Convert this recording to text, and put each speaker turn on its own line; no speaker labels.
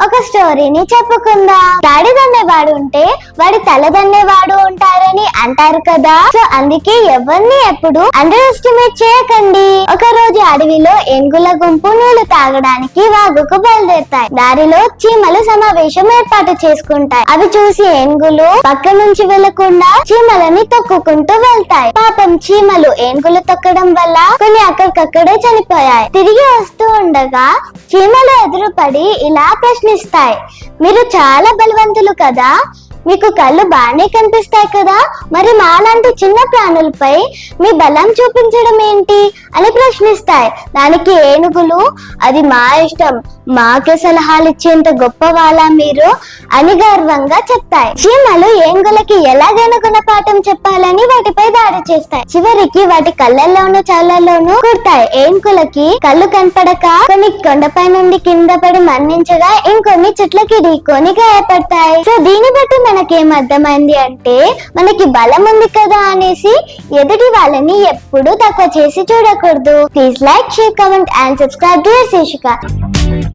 ఒక స్టోరీని చెప్పుకుందాం. దాడి దన్నేవాడు ఉంటే వాడి తల దన్నేవాడు ఉంటారని అంటారు కదా. సో అందుకే ఎవరిని ఎప్పుడు అండర్ ఎస్టిమేట్ చేయకండి. ఒక రోజు అడవిలో ఏనుగుల గుంపు నీళ్లు తాగడానికి వాగుకు బయలుదేరుతాయి. దారిలో చీమలు సమావేశం ఏర్పాటు చేసుకుంటాయి. అవి చూసి ఏనుగులు పక్క నుంచి వెళ్లకుండా చీమలని తొక్కుకుంటూ వెళ్తాయి. పాపం చీమలు ఏనుగులు తొక్కడం వల్ల కొన్ని అక్కడికక్కడే చనిపోయాయి. తిరిగి వస్తూ ఉండగా చీమలు ఎదురుపడి ఇలా ప్రశ్నిస్తాయి, మీరు చాలా బలవంతులు కదా, మీకు కళ్ళు బాగానే కనిపిస్తాయి కదా, మరి మాలాంటి చిన్న ప్రాణులపై మీ బలం చూపించడం ఏంటి అని ప్రశ్నిస్తాయి. దానికి ఏనుగులు, అది మా ఇష్టం, మాకే సలహాలు ఇచ్చేంత గొప్ప వాళ్ళ మీరు అని గర్వంగా చెప్తాయి. చీమలు ఏనుగులకి ఎలాగైనా గుణపాఠం చెప్పాలని వాటిపై దాడి చేస్తాయి. చివరికి వాటి కళ్ళల్లోనూ చాలల్లోనూ కుడతాయి. ఏనుగులకి కళ్ళు కనపడక కొన్ని కొండపై నుండి కింద పడి మరణించగా ఇంకొన్ని చెట్లకి ఢీకొని గాయపడతాయి. సో దీన్ని బట్టి మనకేం అర్థమైంది అంటే, మనకి బలం ఉంది కదా అనేసి ఎదుటి వాళ్ళని ఎప్పుడు తక్కువ చేసి చూడకూడదు. Please like, share, comment and subscribe to శీర్షిక.